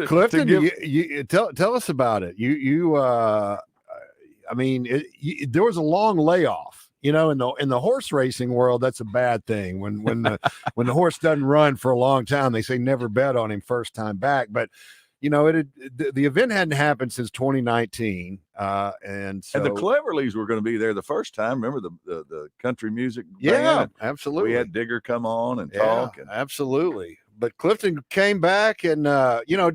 Clifton, you tell us about it. I mean, there was a long layoff. You know, in the horse racing world, that's a bad thing. When the horse doesn't run for a long time, they say never bet on him first time back. But you know, the event hadn't happened since 2019, and the Cleverleys were going to be there the first time. Remember the country music band? Yeah, absolutely. We had Digger come on and talk. Absolutely. But Clifton came back, and you know,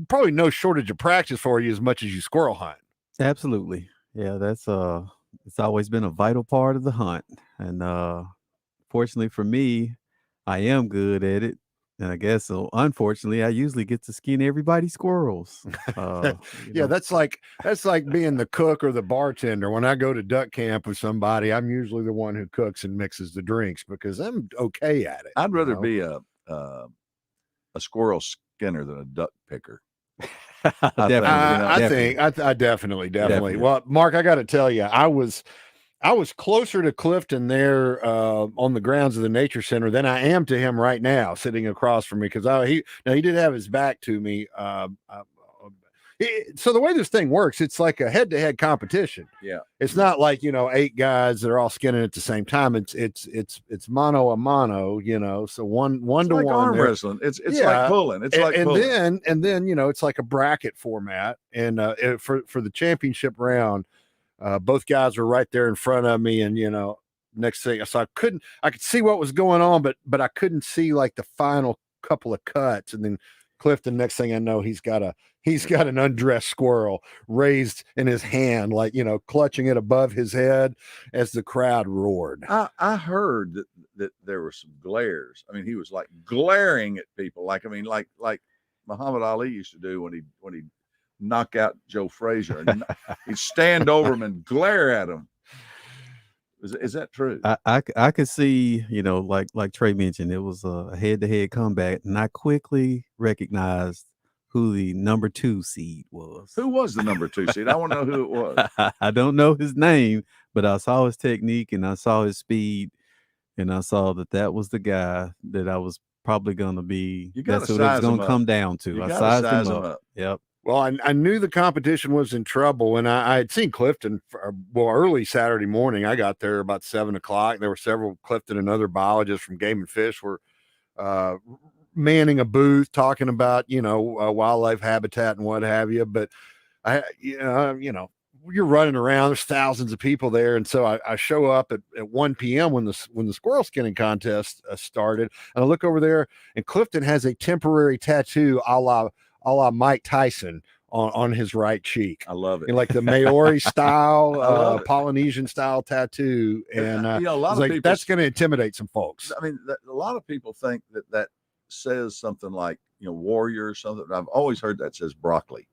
probably no shortage of practice for you as much as you squirrel hunt. Absolutely, yeah. That's it's always been a vital part of the hunt, and fortunately for me, I am good at it. And I guess so. Unfortunately, I usually get to skin everybody's squirrels. Yeah, that's like being the cook or the bartender. When I go to duck camp with somebody, I'm usually the one who cooks and mixes the drinks because I'm okay at it. I'd rather be a squirrel skinner than a duck picker. I definitely. Well, Mark, I got to tell you, I was closer to Clifton there on the grounds of the Nature Center than I am to him right now, sitting across from me, because he did have his back to me. So the way this thing works, it's like a head-to-head competition. Yeah, it's not like 8 guys that are all skinning at the same time. It's mano a mano, so one to one. Arm wrestling. It's like pulling. It's like pulling. And then it's like a bracket format, and for the championship round. Both guys were right there in front of me, and next thing, so I could see what was going on, but I couldn't see like the final couple of cuts. And then Clifton, next thing I know, he's got an undressed squirrel raised in his hand, like clutching it above his head as the crowd roared. I heard that there were some glares. I mean, he was like glaring at people, like Muhammad Ali used to do when he knock out Joe Frazier, and he'd stand over him and glare at him. Is that true? I could see, like Trey mentioned, it was a head-to-head combat, and I quickly recognized who the number 2 seed was. Who was the number 2 seed? I want to know who it was. I don't know his name, but I saw his technique and I saw his speed, and I saw that was the guy that I was probably going to be. That's what it was going to come down to. I sized him up. Yep. Well, I knew the competition was in trouble, and I had seen Clifton early Saturday morning. I got there about 7 o'clock. There were several Clifton and other biologists from Game and Fish were manning a booth talking about wildlife habitat and what have you. But you're running around. There's thousands of people there, and so I show up at 1 p.m. when the squirrel skinning contest started, and I look over there, and Clifton has a temporary tattoo a la Mike Tyson on his right cheek. I love it. Like the Maori style, Polynesian style tattoo. And a lot of people, that's going to intimidate some folks. I mean, a lot of people think that says something like, warrior or something. I've always heard that says broccoli.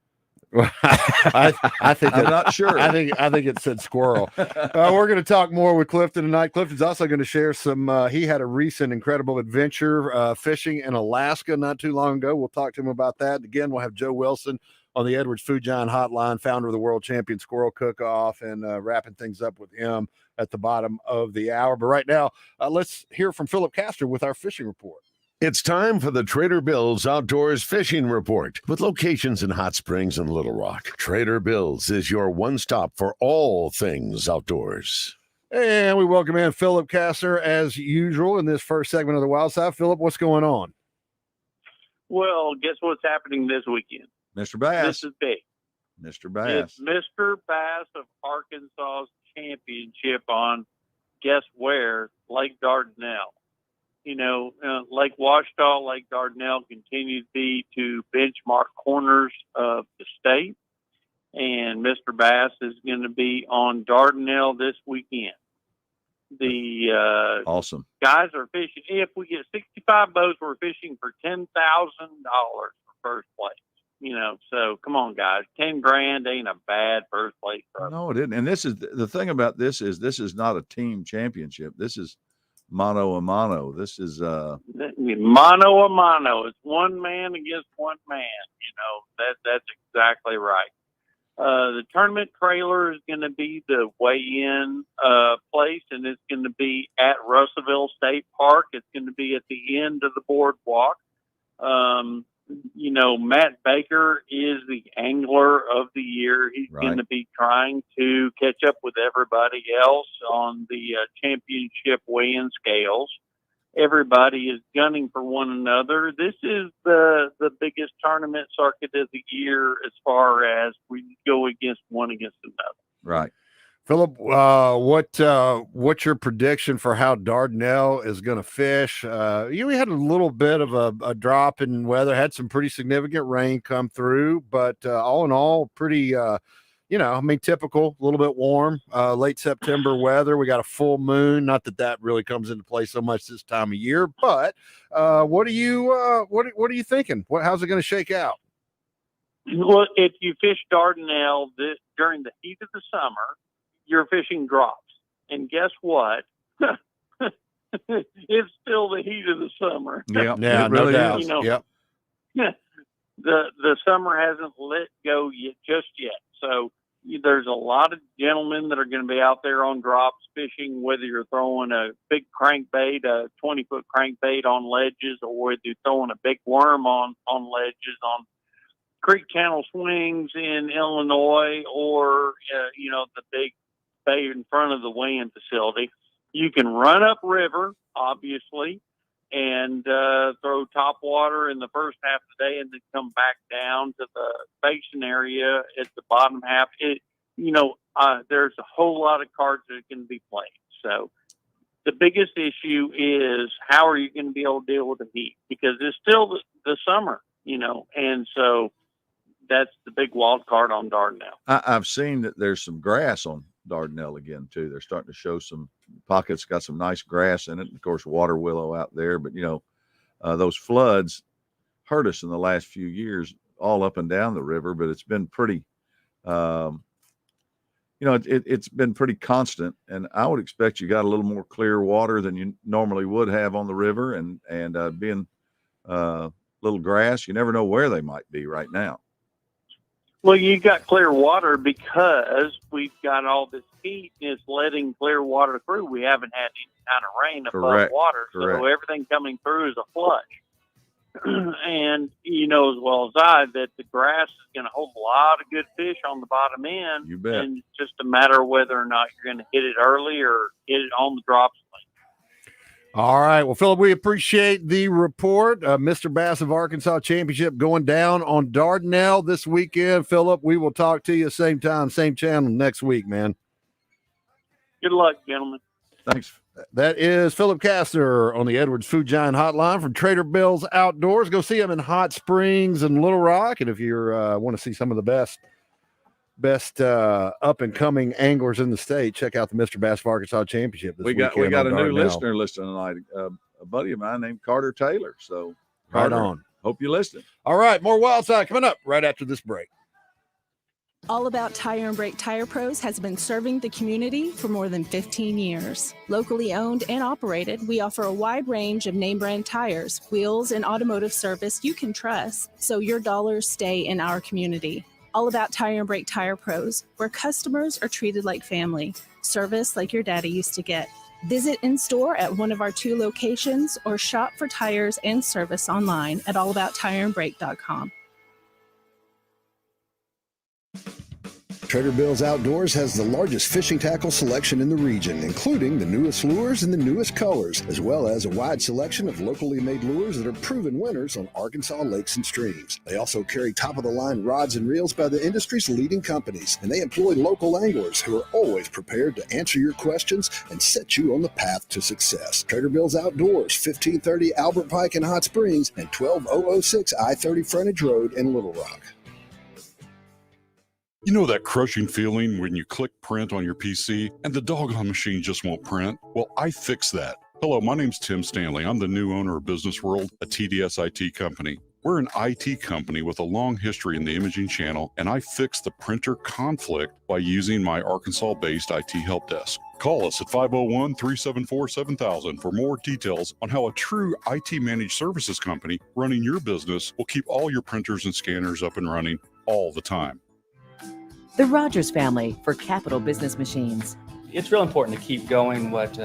I think I'm not sure. I think it said squirrel. We're going to talk more with Clifton tonight. Clifton's also going to share some. He had a recent incredible adventure fishing in Alaska not too long ago. We'll talk to him about that. Again, we'll have Joe Wilson on the Edwards Food Giant Hotline, founder of the World Champion Squirrel Cook-Off, and wrapping things up with him at the bottom of the hour. But right now, let's hear from Philip Castor with our fishing report. It's time for the Trader Bill's Outdoors Fishing Report. With locations in Hot Springs and Little Rock, Trader Bill's is your one-stop for all things outdoors. And we welcome in Philip Castor as usual in this first segment of the Wild Side. Philip, what's going on? Well, guess what's happening this weekend? Mr. Bass. This is big. Mr. Bass. It's Mr. Bass of Arkansas's championship on, guess where? Lake Dardanelle. Lake Washita, Lake Dardanelle continue to be to benchmark corners of the state. And Mr. Bass is going to be on Dardanelle this weekend. The awesome guys are fishing. If we get 65 boats, we're fishing for $10,000 for first place. So come on, guys. $10,000 ain't a bad first place for us. No, it isn't. And this is the thing about this is not a team championship. This is mano a mano. This is mano a mano. It's one man against one man. That's exactly right. The tournament trailer is going to be the weigh-in place, and it's going to be at Russellville State Park. It's going to be at the end of the boardwalk. Matt Baker is the angler of the year. He's Right. going to be trying to catch up with everybody else on the championship weigh-in scales. Everybody is gunning for one another. This is the biggest tournament circuit of the year as far as we go against one against another. Right. Philip, what's your prediction for how Dardanelle is going to fish? We had a little bit of a drop in weather, had some pretty significant rain come through, but all in all, pretty, typical, a little bit warm, late September weather. We got a full moon. Not that really comes into play so much this time of year, but what are you thinking? How's it going to shake out? Well, if you fish Dardanelle during the heat of the summer, you're fishing drops. And guess what? It's still the heat of the summer. Yeah, Yeah, it really no doubt. is. Yep. The summer hasn't let go just yet. So there's a lot of gentlemen that are going to be out there on drops fishing, whether you're throwing a big crankbait, a 20-foot crankbait on ledges, or whether you're throwing a big worm on ledges on creek channel swings in Illinois, or the big bay in front of the weighing facility. You can run up river, obviously, and throw top water in the first half of the day, and then come back down to the basin area at the bottom half. There's a whole lot of cards that can be played. So the biggest issue is how are you going to be able to deal with the heat, because it's still the summer, and so that's the big wild card on Dardanelle. I've seen that there's some grass on Dardanelle again too. They're starting to show some pockets, got some nice grass in it. And of course, water willow out there, but those floods hurt us in the last few years, all up and down the river, but it's been pretty, it's been pretty constant, and I would expect you got a little more clear water than you normally would have on the river, and being little grass, you never know where they might be right now. Well, you got clear water because we've got all this heat and it's letting clear water through. We haven't had any kind of rain above water. Correct. So everything coming through is a flush. And you know as well as I that the grass is going to hold a lot of good fish on the bottom end. You bet. And it's just a matter of whether or not you're going to hit it early or hit it on the drop swing. All right. Well, Philip, we appreciate the report. Mr. Bass of Arkansas Championship going down on Dardanelle this weekend. Philip, we will talk to you same time, same channel next week, man. Good luck, gentlemen. Thanks. That is Philip Kastner on the Edwards Food Giant Hotline from Trader Bill's Outdoors. Go see him in Hot Springs and Little Rock. And if you want to see some of the best up and coming anglers in the state, check out the Mr. Bass of Arkansas Championship. We got a new listener listening tonight, a buddy of mine named Carter Taylor. So Carter, right on. Hope you listen. All right, more Wild Side coming up right after this break. All About Tire and Brake Tire Pros has been serving the community for more than 15 years. Locally owned and operated, we offer a wide range of name brand tires, wheels, and automotive service you can trust, so your dollars stay in our community. All About Tire and Brake Tire Pros, where customers are treated like family, service like your daddy used to get. Visit in store at one of our 2 locations or shop for tires and service online at allabouttireandbrake.com. Trader Bill's Outdoors has the largest fishing tackle selection in the region, including the newest lures and the newest colors, as well as a wide selection of locally made lures that are proven winners on Arkansas lakes and streams. They also carry top-of-the-line rods and reels by the industry's leading companies, and they employ local anglers who are always prepared to answer your questions and set you on the path to success. Trader Bill's Outdoors, 1530 Albert Pike in Hot Springs and 12006 I-30 Frontage Road in Little Rock. You know that crushing feeling when you click print on your PC and the doggone machine just won't print? Well, I fix that. Hello, my name's Tim Stanley. I'm the new owner of Business World, a TDS IT company. We're an IT company with a long history in the imaging channel, and I fix the printer conflict by using my Arkansas-based IT help desk. Call us at 501-374-7000 for more details on how a true IT managed services company running your business will keep all your printers and scanners up and running all the time. The Rogers family for Capital Business Machines. It's real important to keep going what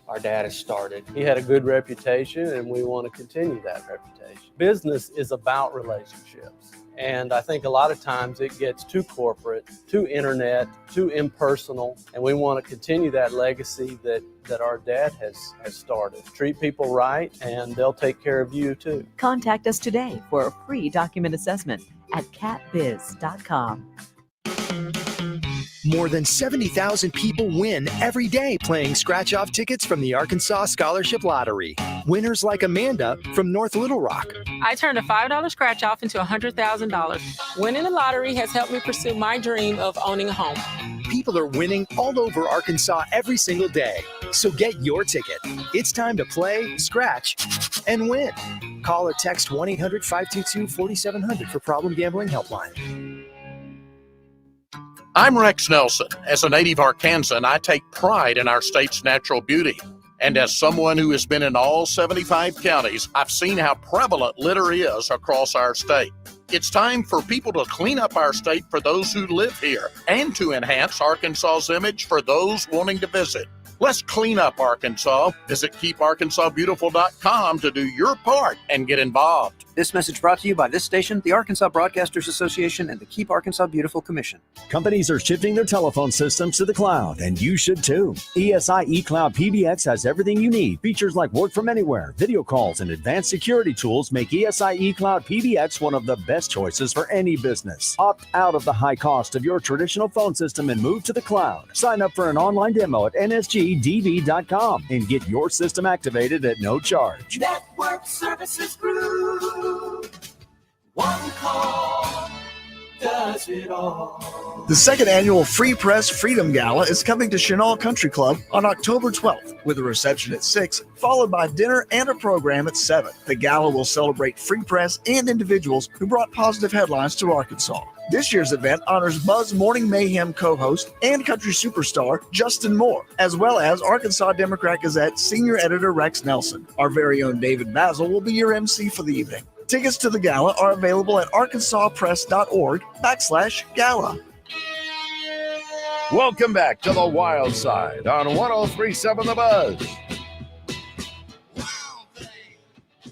our dad has started. He had a good reputation, and we want to continue that reputation. Business is about relationships. And I think a lot of times it gets too corporate, too internet, too impersonal. And we want to continue that legacy that our dad has started. Treat people right, and they'll take care of you too. Contact us today for a free document assessment at catbiz.com. More than 70,000 people win every day playing scratch-off tickets from the Arkansas Scholarship Lottery. Winners like Amanda from North Little Rock. I turned a $5 scratch-off into $100,000. Winning the lottery has helped me pursue my dream of owning a home. People are winning all over Arkansas every single day. So get your ticket. It's time to play, scratch, and win. Call or text 1-800-522-4700 for Problem Gambling Helpline. I'm Rex Nelson. As a native Arkansan, I take pride in our state's natural beauty. And as someone who has been in all 75 counties, I've seen how prevalent litter is across our state. It's time for people to clean up our state for those who live here and to enhance Arkansas's image for those wanting to visit. Let's clean up Arkansas. Visit keeparkansasbeautiful.com to do your part and get involved. This message brought to you by this station, the Arkansas Broadcasters Association, and the Keep Arkansas Beautiful Commission. Companies are shifting their telephone systems to the cloud, and you should too. ESI eCloud PBX has everything you need. Features like work from anywhere, video calls, and advanced security tools make ESI eCloud PBX one of the best choices for any business. Opt out of the high cost of your traditional phone system and move to the cloud. Sign up for an online demo at nsgdv.com and get your system activated at no charge. Network Services Group. One call does it all. The second annual Free Press Freedom Gala is coming to Chenal Country Club on October 12th with a reception at 6, followed by dinner and a program at 7. The gala will celebrate free press and individuals who brought positive headlines to Arkansas. This year's event honors Buzz Morning Mayhem co-host and country superstar Justin Moore, as well as Arkansas Democrat Gazette senior editor Rex Nelson. Our very own David Basil will be your MC for the evening. Tickets to the gala are available at arkansaspress.org/gala. Welcome back to the Wild Side on 103.7 The Buzz.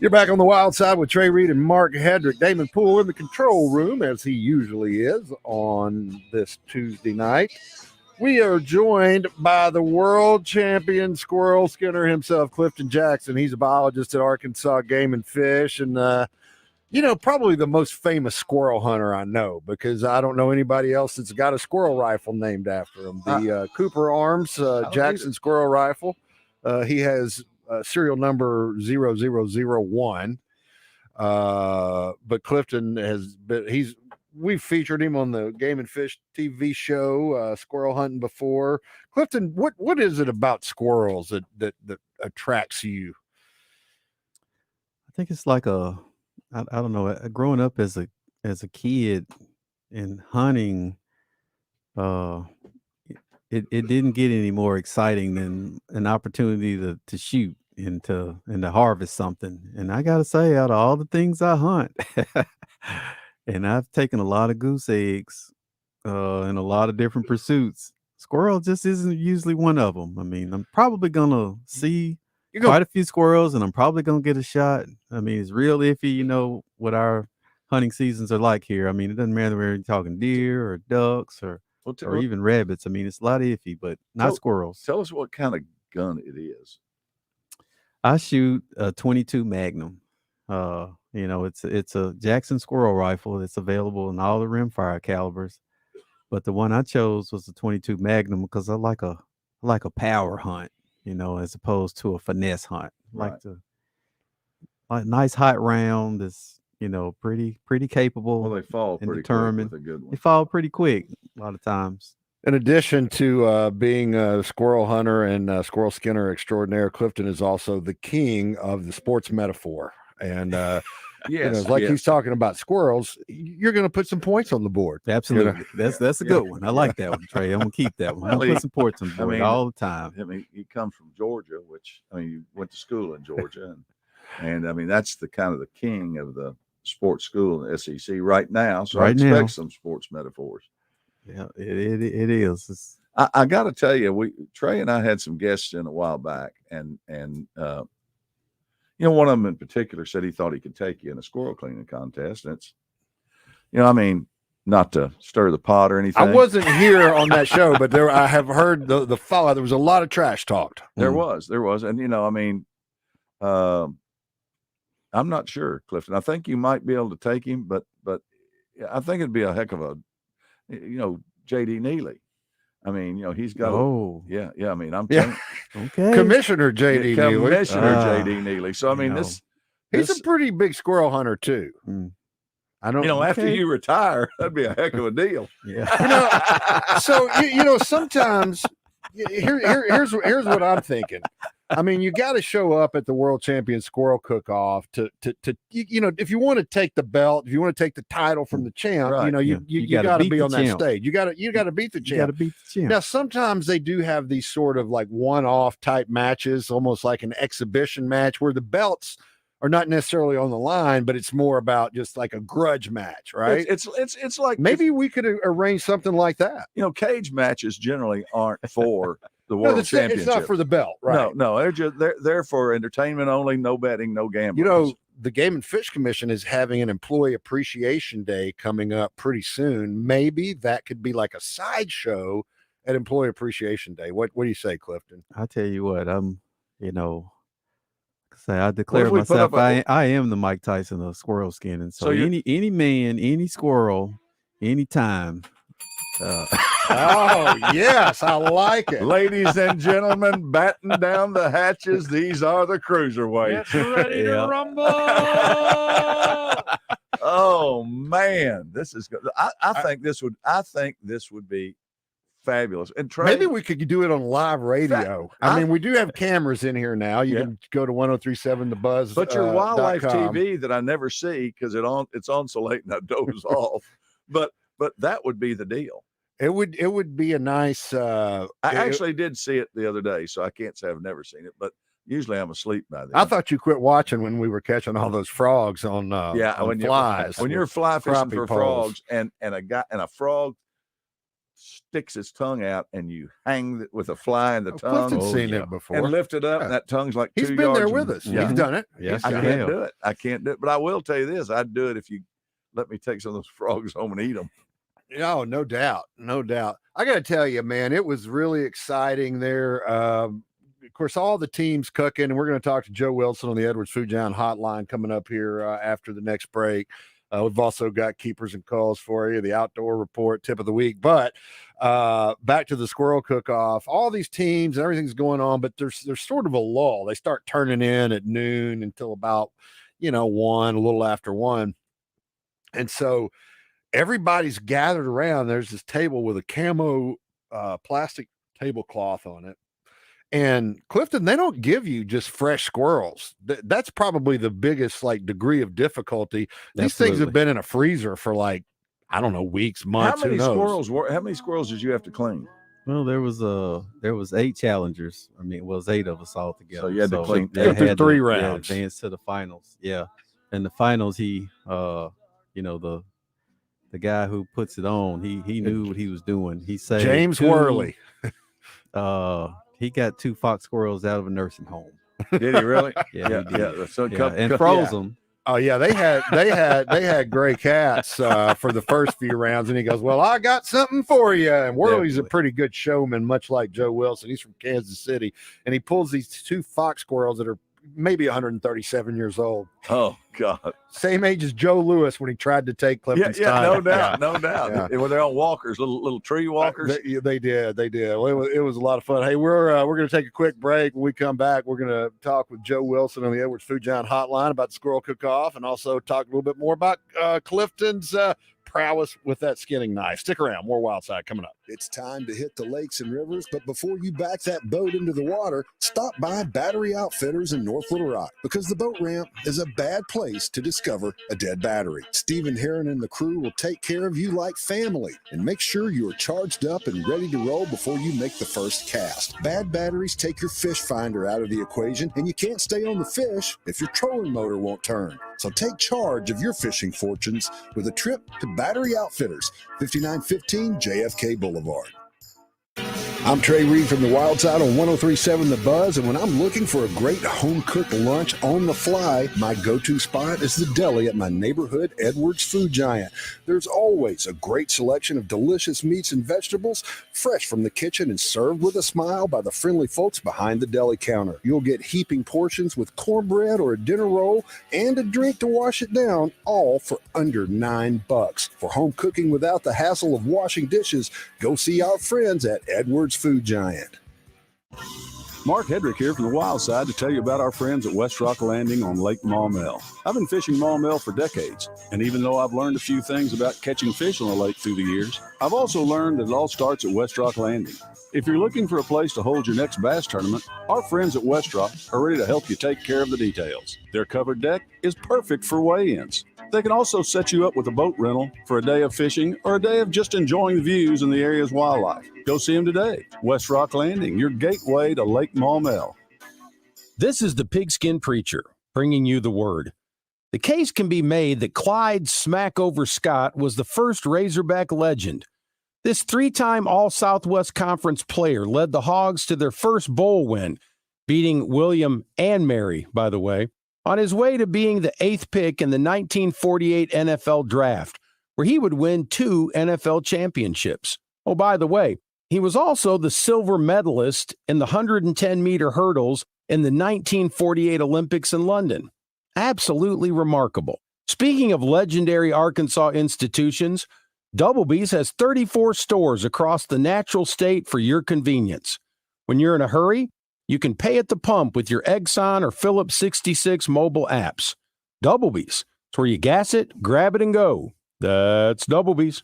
You're back on the Wild Side with Trey Reid and Mark Hedrick. Damon Poole in the control room, as he usually is on this Tuesday night. We are joined by the world champion squirrel skinner himself, Clifton Jackson. He's a biologist at Arkansas Game and Fish, and probably the most famous squirrel hunter I know, because I don't know anybody else that's got a squirrel rifle named after him. The Cooper Arms Jackson squirrel rifle. He has serial number 0001. But Clifton we've featured him on the Game and Fish TV show, Squirrel Hunting, before. Clifton, what is it about squirrels that attracts you? I think it's like I don't know, growing up as a kid and hunting, it didn't get any more exciting than an opportunity to shoot and to harvest something. And I gotta say, out of all the things I hunt, and I've taken a lot of goose eggs in a lot of different pursuits, squirrel just isn't usually one of them. I mean, I'm probably gonna see quite a few squirrels, and I'm probably gonna get a shot. I mean, it's real iffy, what our hunting seasons are like here. I mean, it doesn't matter whether you're talking deer or ducks or even rabbits. I mean, it's a lot iffy, but not squirrels. Tell us what kind of gun it is. I shoot a 22 Magnum. It's a Jackson squirrel rifle. It's available in all the rimfire calibers, but the one I chose was the 22 Magnum because I like a power hunt, as opposed to a finesse hunt. Right. Like nice hot round that's pretty capable. Well, they fall and pretty determined. quick with a good one. They fall pretty quick a lot of times. In addition to being a squirrel hunter and squirrel skinner extraordinaire, Clifton is also the king of the sports metaphor. And he's talking about squirrels, you're going to put some points on the board. Absolutely. That's a good one. I like that one, Trey. I'm going to keep that one. I'll put some points on the board all the time. I mean, he comes from Georgia, you went to school in Georgia. and I mean, that's the kind of the king of the sports school in the SEC right now. So I expect some sports metaphors. Yeah, it is. I got to tell you, Trey and I had some guests in a while back, and one of them in particular said he thought he could take you in a squirrel cleaning contest. And it's, I mean, not to stir the pot or anything. I wasn't here on that show, but I have heard the follow. There was a lot of trash talked. There was, and I mean, I'm not sure, Clifton. I think you might be able to take him, but I think it'd be a heck of a, J.D. Neely. I mean, he's got. Yeah. I mean, I'm telling you. Okay. Commissioner J.D. Neely. Commissioner J.D. Neely. So I mean, he's a pretty big squirrel hunter too. I don't. After you retire, that'd be a heck of a deal. Yeah. So sometimes here's what I'm thinking. I mean, you got to show up at the World Champion Squirrel Cook-Off to if you want to take the belt, if you want to take the title from the champ, right. you got to be on that champ. stage. You got to beat the champ. You got to beat the champ. Now, sometimes they do have these sort of like one-off type matches, almost like an exhibition match where the belts are not necessarily on the line, but it's more about just like a grudge match, right? It's like maybe we could arrange something like that. Cage matches generally aren't for the World Championship. It's not for the belt, right? No, they're for entertainment only, no betting, no gambling. The Game and Fish Commission is having an Employee Appreciation Day coming up pretty soon. Maybe that could be like a sideshow at Employee Appreciation Day. What do you say, Clifton? I tell you what, I declare myself. I am the Mike Tyson of squirrel skinning. So any man, any squirrel, anytime. Oh yes, I like it. Ladies and gentlemen, batten down the hatches. These are the cruiserweights. Get ready to rumble. Oh man, this is good. I think this would be fabulous. And Trey, maybe we could do it on live radio. I mean, we do have cameras in here now. You can go to 1037 The Buzz. But your wildlife TV that I never see because it's on so late and I doze off. But that would be the deal. It would be a nice. I actually did see it the other day, so I can't say I've never seen it. But usually I'm asleep by then. I thought you quit watching when we were catching all those frogs on on flies. When you're fly fishing for poles. frogs and a frog sticks its tongue out and you hang with a fly in the tongue. Clifton's seen it before. And lift it up, and that tongue's like 2 yards. He's been there with us. He's done it. Yes, I can't do it. But I will tell you this: I'd do it if you let me take some of those frogs home and eat them. Oh, no doubt. I got to tell you, man, it was really exciting there. Of course, all the teams cooking, and we're going to talk to Joe Wilson on the Edwards Food Giant hotline coming up here after the next break. We've also got keepers and calls for you, the outdoor report, tip of the week. But back to the Squirrel Cook-Off, all these teams and everything's going on, but there's sort of a lull. They start turning in at noon until about, 1, a little after 1. And so everybody's gathered around. There's this table with a camo plastic tablecloth on it. And Clifton, they don't give you just fresh squirrels. That's probably the biggest degree of difficulty. These things have been in a freezer for weeks, months. How many squirrels did you have to clean? Well, there was 8 challengers. I mean, it was 8 of us all together. So you had to clean through 3 rounds. Advance to the finals. Yeah. And the finals, he the guy who puts it on, he knew what he was doing. He said James Worley. He got 2 fox squirrels out of a nursing home. Did he really? Yeah, he did. Yeah. So And froze them. Oh yeah, they had gray cats for the first few rounds, and he goes, "Well, I got something for you." And Worley's a pretty good showman, much like Joe Wilson. He's from Kansas City, and he pulls these 2 fox squirrels that are maybe 137 years old. Oh God, same age as Joe Lewis when he tried to take Clifton's time. No doubt. Yeah. They're on walkers, little tree walkers. They did. Well, it was a lot of fun. Hey, we're going to take a quick break. When we come back, we're going to talk with Joe Wilson on the Edwards Food Giant hotline about the Squirrel Cook-Off, and also talk a little bit more about Clifton's prowess with that skinning knife. Stick around. More Wild Side coming up. It's time to hit the lakes and rivers, but before you back that boat into the water, stop by Battery Outfitters in North Little Rock, because the boat ramp is a bad place to discover a dead battery. Stephen Heron and the crew will take care of you like family and make sure you are charged up and ready to roll before you make the first cast. Bad batteries take your fish finder out of the equation, and you can't stay on the fish if your trolling motor won't turn. So take charge of your fishing fortunes with a trip to Battery Outfitters, 5915 JFK Boulevard. I'm Trey Reid from the Wild Side on 103.7 The Buzz, and when I'm looking for a great home-cooked lunch on the fly, my go-to spot is the deli at my neighborhood Edwards Food Giant. There's always a great selection of delicious meats and vegetables, fresh from the kitchen and served with a smile by the friendly folks behind the deli counter. You'll get heaping portions with cornbread or a dinner roll and a drink to wash it down, all for under $9. For home cooking without the hassle of washing dishes, go see our friends at Edwards Food Giant. Mark Hedrick here from the Wild Side to tell you about our friends at West Rock Landing on Lake Maumelle. I've been fishing Maumelle for decades, and even though I've learned a few things about catching fish on the lake through the years, I've also learned that it all starts at West Rock Landing. If you're looking for a place to hold your next bass tournament, our friends at West Rock are ready to help you take care of the details. Their covered deck is perfect for weigh-ins. They can also set you up with a boat rental for a day of fishing or a day of just enjoying the views and the area's wildlife. Go see them today. West Rock Landing, your gateway to Lake Maumelle. This is the Pigskin Preacher, bringing you the word. The case can be made that Clyde Smackover Scott was the first Razorback legend. This three-time All-Southwest Conference player led the Hogs to their first bowl win, beating William and Mary, by the way, on his way to being the 8th pick in the 1948 NFL Draft, where he would win 2 NFL championships. Oh, by the way, he was also the silver medalist in the 110-meter hurdles in the 1948 Olympics in London. Absolutely remarkable. Speaking of legendary Arkansas institutions, Doublebee's has 34 stores across the natural state for your convenience. When you're in a hurry, you can pay at the pump with your Exxon or Phillips 66 mobile apps. Doublebee's. It's where you gas it, grab it, and go. That's Doublebee's.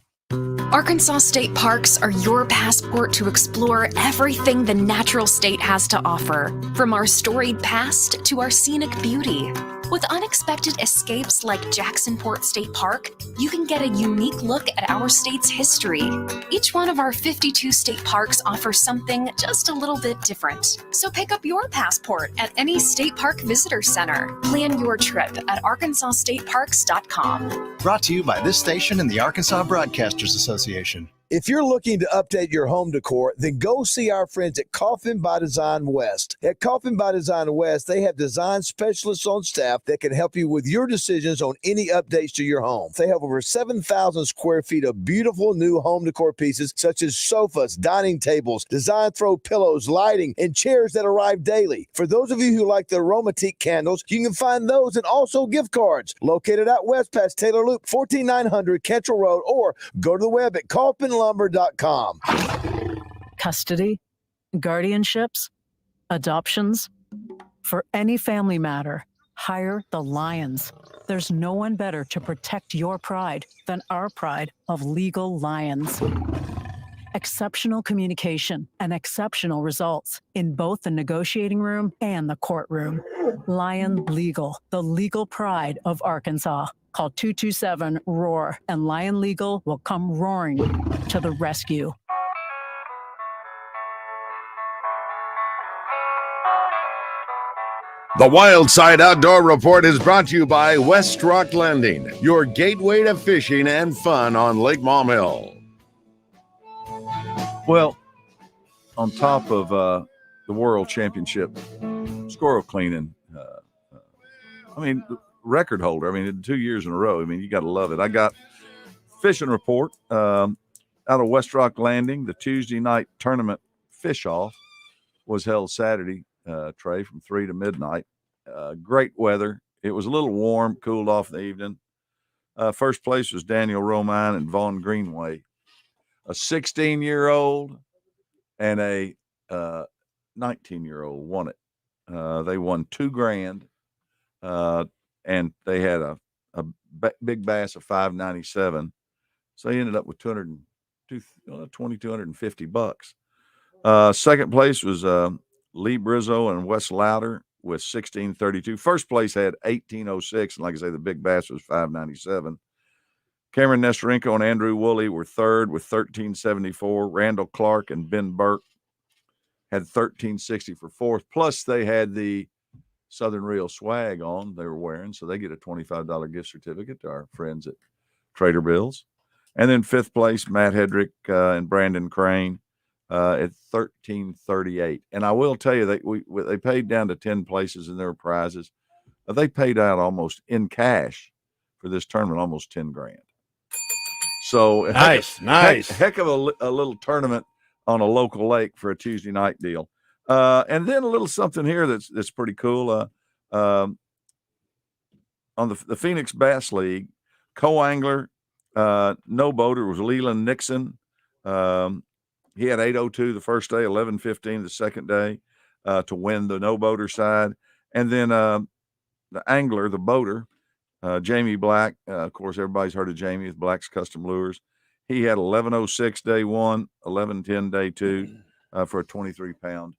Arkansas State Parks are your passport to explore everything the natural state has to offer, from our storied past to our scenic beauty. With unexpected escapes like Jacksonport State Park, you can get a unique look at our state's history. Each one of our 52 state parks offers something just a little bit different. So pick up your passport at any state park visitor center. Plan your trip at arkansasstateparks.com. Brought to you by this station and the Arkansas Broadcasters Association. If you're looking to update your home decor, then go see our friends at Coffin by Design West. At Coffin by Design West, they have design specialists on staff that can help you with your decisions on any updates to your home. They have over 7,000 square feet of beautiful new home decor pieces such as sofas, dining tables, design throw pillows, lighting, and chairs that arrive daily. For those of you who like the aromatique candles, you can find those and also gift cards. Located out west past Taylor Loop, 14900 Cantrell Road, or go to the web at CoffinLumber.com. Custody, guardianships, adoptions. For any family matter, hire the Lions. There's no one better to protect your pride than our pride of legal Lions. Exceptional communication and exceptional results in both the negotiating room and the courtroom. Lion Legal, the legal pride of Arkansas. Call 227-ROAR and Lion Legal will come roaring to the rescue. The Wild Side Outdoor Report is brought to you by West Rock Landing, your gateway to fishing and fun on Lake Maumelle. Well, on top of the World Championship squirrel cleaning, record holder. 2 years in a row. You got to love it. I got fishing report out of West Rock Landing. The Tuesday night tournament fish off was held Saturday, Trey, from 3 to midnight. Great weather. It was a little warm, cooled off in the evening. First place was Daniel Romine and Vaughn Greenway. A 16-year-old and a 19-year-old won it. They won $2,000. And they had a big bass of $597, so they ended up with $2,250. Second place was Lee Brizzo and Wes Louder with 1632. First place had 1806, and like I say, the big bass was $597. Cameron Nestorenko and Andrew Woolley were third with 1374. Randall Clark and Ben Burke had 1360 for fourth. Plus, they had the Southern Real swag on they were wearing, so they get a $25 gift certificate to our friends at Trader Bill's. And then fifth place, Matt Hedrick and Brandon Crane at $13.38. And I will tell you that they paid down to 10 places in their prizes. They paid out almost in cash for this tournament, almost 10 grand. So nice. Heck of a little tournament on a local lake for a Tuesday night deal. And then a little something here that's pretty cool. On the Phoenix Bass League, co-angler, no boater was Leland Nixon. He had 8:02 the first day, 11:15 the second day to win the no boater side. And then the angler, the boater, Jamie Black, of course, everybody's heard of Jamie with Black's Custom Lures. He had 11:06 day one, 11:10 day two for a 23-pound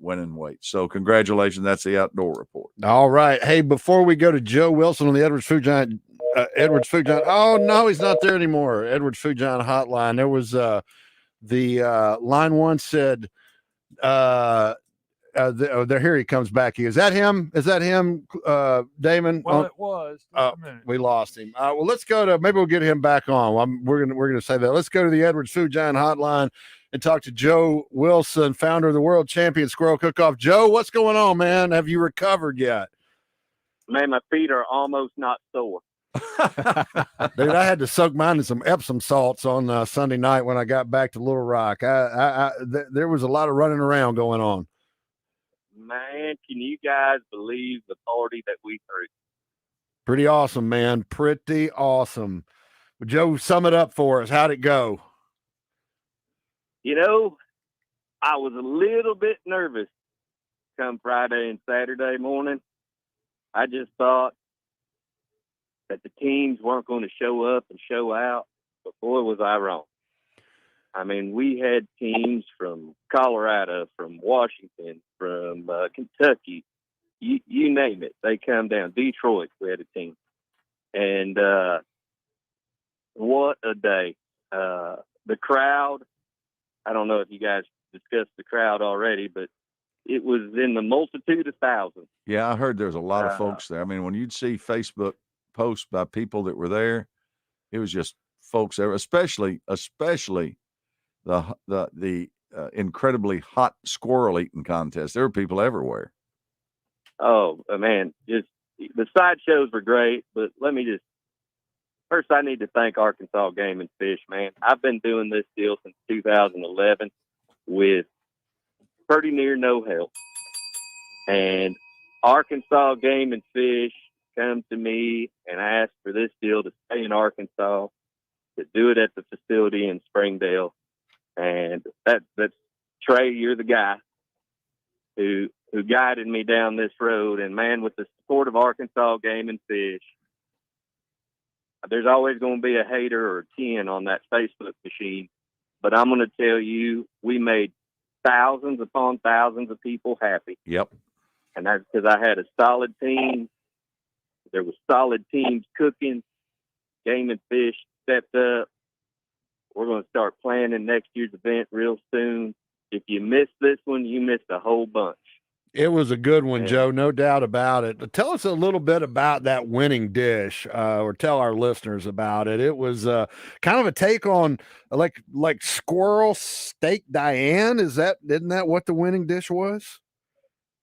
winning weight. So congratulations. That's the outdoor report. All right. Hey, before we go to Joe Wilson on the Edwards Food Giant, oh, no, he's not there anymore. Edwards Food Giant hotline. There was the line one said, there here he comes back. Is that him? Damon? Well, it was. We lost him. Well, let's go to, maybe we'll get him back on. We're gonna say that. Let's go to the Edwards Food Giant hotline and talk to Joe Wilson, founder of the World Champion Squirrel Cook-Off. Joe, what's going on, man? Have you recovered yet? Man, my feet are almost not sore. Dude, I had to soak mine in some Epsom salts on Sunday night when I got back to Little Rock. There was a lot of running around going on. Man, can you guys believe the party that we threw? Pretty awesome, man. Pretty awesome. Well, Joe, sum it up for us. How'd it go? You know, I was a little bit nervous come Friday and Saturday morning. I just thought that the teams weren't going to show up and show out, but boy, was I wrong. I mean, we had teams from Colorado, from Washington, from Kentucky, you name it. They come down. Detroit, we had a team. And what a day. The crowd, I don't know if you guys discussed the crowd already, but it was in the multitude of thousands. Yeah, I heard there's a lot of folks there. I mean, when you'd see Facebook posts by people that were there, it was just folks there, especially the incredibly hot squirrel eating contest. There were people everywhere. Oh, man, just the sideshows were great, but first I need to thank Arkansas Game and Fish, man. I've been doing this deal since 2011 with pretty near no help. And Arkansas Game and Fish come to me and asked for this deal to stay in Arkansas, to do it at the facility in Springdale. And that's Trey, you're the guy who guided me down this road. And man, with the support of Arkansas Game and Fish, there's always going to be a hater or 10 on that Facebook machine. But I'm going to tell you, we made thousands upon thousands of people happy. Yep. And that's because I had a solid team. There was solid teams cooking. Game and Fish stepped up. We're going to start planning next year's event real soon. If you missed this one, you missed a whole bunch. It was a good one, Joe, no doubt about it. Tell us a little bit about that winning dish, or tell our listeners about it. It was kind of a take on like squirrel steak Diane. Isn't that what the winning dish was?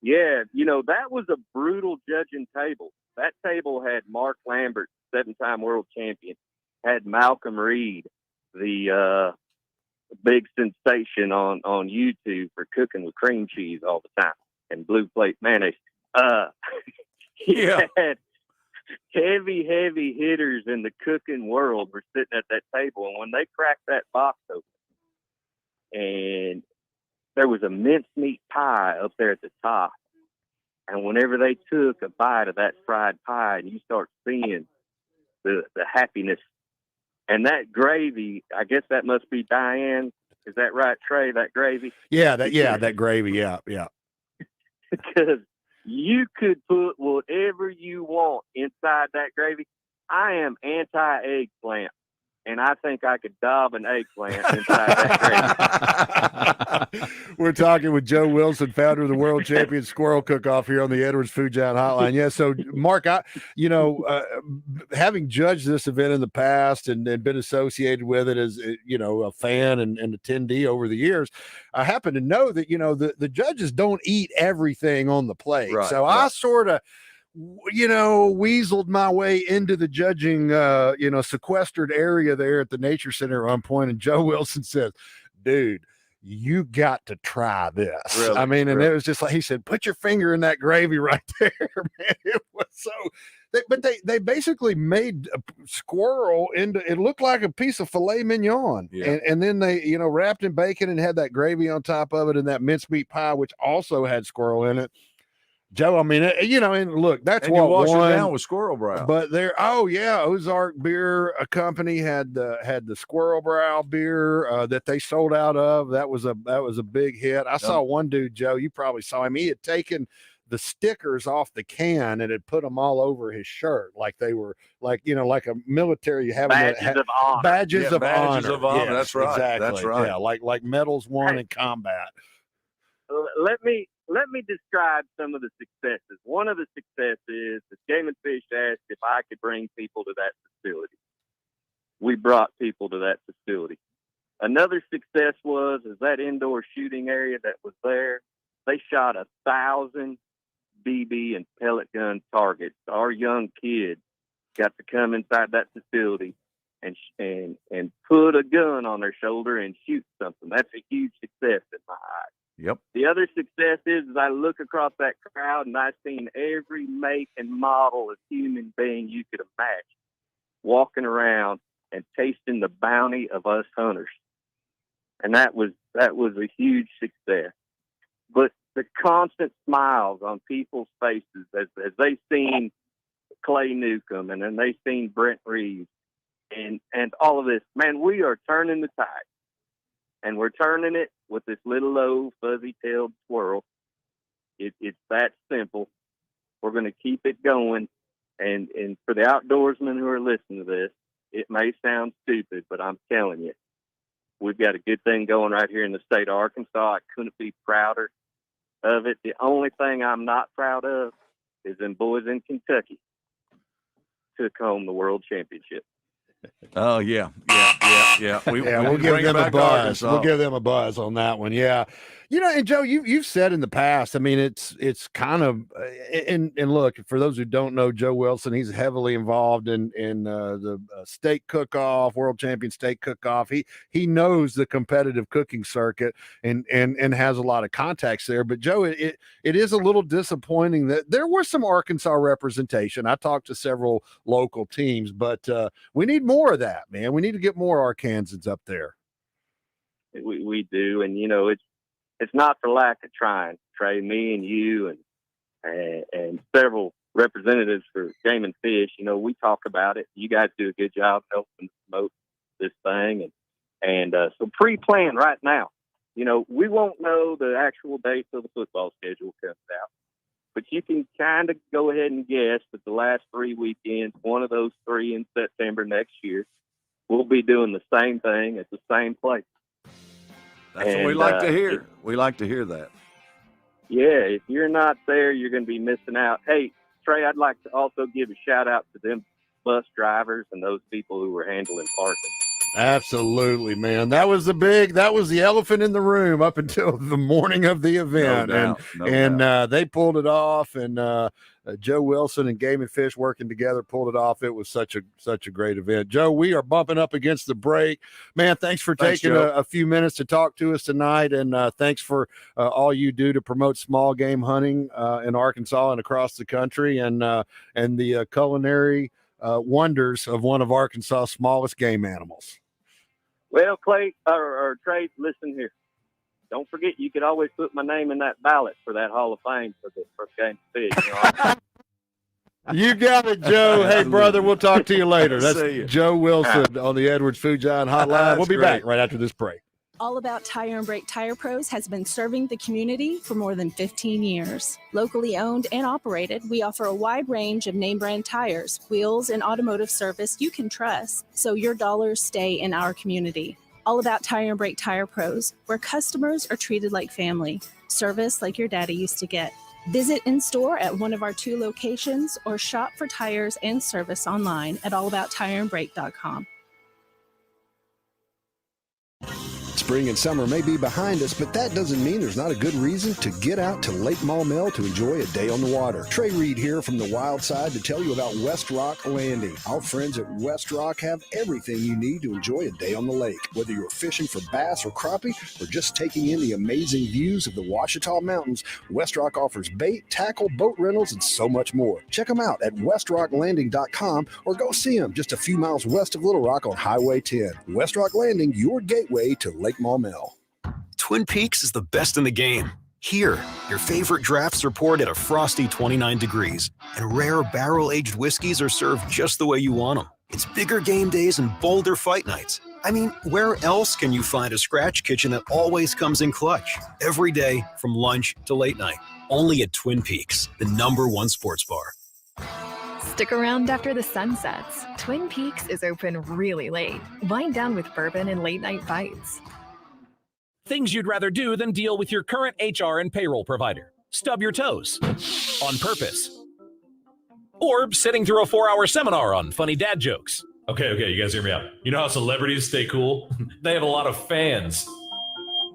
Yeah, that was a brutal judging table. That table had Mark Lambert, 7-time world champion, had Malcolm Reed, the big sensation on YouTube for cooking with cream cheese all the time and blue plate mayonnaise. He had heavy hitters in the cooking world were sitting at that table, and when they cracked that box open, and there was a mincemeat pie up there at the top, and whenever they took a bite of that fried pie, and you start seeing the happiness. And that gravy, I guess that must be Diane. Is that right, Trey? That gravy? Yeah, that gravy. Yeah. Because you could put whatever you want inside that gravy. I am anti-eggplant. and I think I could daub an eggplant inside that gravy. We're talking with Joe Wilson, founder of the World Champion Squirrel Cook-Off here on the Edwards Food Giant Hotline. Yeah, so Mark, having judged this event in the past and been associated with it as a fan and attendee over the years, I happen to know that the judges don't eat everything on the plate. Right, so I sort of weaseled my way into the judging, sequestered area there at the Nature Center at one point. And Joe Wilson says, dude, you got to try this. Really? I mean, and it was just like, he said, put your finger in that gravy right there, man. It was so, but they basically made a squirrel into, it looked like a piece of filet mignon. Yeah. And then they, wrapped in bacon and had that gravy on top of it, and that mincemeat pie, which also had squirrel in it. Joe, I mean, and look, that's and what you wash won. it down with Squirrel Brow. But Ozark Beer Company had the Squirrel Brow beer that they sold out of. That was a big hit. I saw one dude, Joe, you probably saw him. He had taken the stickers off the can and had put them all over his shirt, like they were like a military having badges of honor. Badges of badges honor. of honor. Yes, That's right. Exactly. That's right. Yeah, like medals won in combat. Let me describe some of the successes. One of the successes is Game and Fish asked if I could bring people to that facility. We brought people to that facility. Another success was that indoor shooting area that was there. They shot 1,000 BB and pellet gun targets. Our young kids got to come inside that facility and put a gun on their shoulder and shoot something. That's a huge success in my eyes. Yep. The other success is I look across that crowd and I've seen every make and model of human being you could imagine walking around and tasting the bounty of us hunters. And that was a huge success. But the constant smiles on people's faces as they seen Clay Newcomb and then they seen Brent Reeves and all of this, man, we are turning the tide. And we're turning it with this little old fuzzy-tailed squirrel. It's that simple. We're going to keep it going. And for the outdoorsmen who are listening to this, it may sound stupid, but I'm telling you, we've got a good thing going right here in the state of Arkansas. I couldn't be prouder of it. The only thing I'm not proud of is them boys in Kentucky took home the world championship. Oh yeah. We'll give them a buzz. We'll give them a buzz on that one. Yeah, and Joe, you've said in the past. I mean, it's kind of and look, for those who don't know Joe Wilson, he's heavily involved in the state cook-off, world champion state cook-off. He knows the competitive cooking circuit and has a lot of contacts there. But Joe, it is a little disappointing that there was some Arkansas representation. I talked to several local teams, but we need more of that, man. We need to get more Arkansans up there. We do, and it's not for lack of trying. Trey, me and you and several representatives for Game and Fish, we talk about it. You guys do a good job helping promote this thing, and so pre-plan right now. We won't know the actual date till the football schedule comes out, but you can kind of go ahead and guess that the last 3 weekends, one of those 3 in September next year, we'll be doing the same thing at the same place. That's what we like to hear. We like to hear that. Yeah, if you're not there, you're going to be missing out. Hey, Trey, I'd like to also give a shout out to them bus drivers and those people who were handling parking. Absolutely, man. That was the elephant in the room up until the morning of the event. No doubt. They pulled it off, and Joe Wilson and Game and Fish working together pulled it off. It was such a great event. Joe, we are bumping up against the break. Man, thanks for taking a few minutes to talk to us tonight, and thanks for all you do to promote small game hunting in Arkansas and across the country, and the culinary wonders of one of Arkansas's smallest game animals. Well, Clay or Trey, listen here. Don't forget, you could always put my name in that ballot for that Hall of Fame for the first Game of Fish. You got it, Joe. Hey, brother, we'll talk to you later. That's See you. Joe Wilson on the Edwards Food Giant Hotline. We'll be great. back right after this break. All About Tire and Brake Tire Pros has been serving the community for more than 15 years. Locally owned and operated, we offer a wide range of name brand tires, wheels, and automotive service you can trust, so your dollars stay in our community. All About Tire and Brake Tire Pros, where customers are treated like family. Service like your daddy used to get. Visit in store at one of our 2 locations or shop for tires and service online at allabouttireandbrake.com. Spring and summer may be behind us, but that doesn't mean there's not a good reason to get out to Lake Maumelle to enjoy a day on the water. Trey Reid here from the Wild Side to tell you about West Rock Landing. Our friends at West Rock have everything you need to enjoy a day on the lake. Whether you're fishing for bass or crappie or just taking in the amazing views of the Ouachita Mountains, West Rock offers bait, tackle, boat rentals, and so much more. Check them out at westrocklanding.com or go see them just a few miles west of Little Rock on Highway 10. West Rock Landing, your gateway to Lake Maumelle. Twin Peaks is the best in the game. Here, your favorite drafts are poured at a frosty 29 degrees, and rare barrel-aged whiskeys are served just the way you want them. It's bigger game days and bolder fight nights. I mean, where else can you find a scratch kitchen that always comes in clutch? Every day, from lunch to late night. Only at Twin Peaks, the #1 sports bar. Stick around after the sun sets. Twin Peaks is open really late. Wind down with bourbon and late-night fights. Things you'd rather do than deal with your current HR and payroll provider. Stub your toes. On purpose. Or sitting through a 4-hour seminar on funny dad jokes. Okay, you guys hear me out. You know how celebrities stay cool? They have a lot of fans.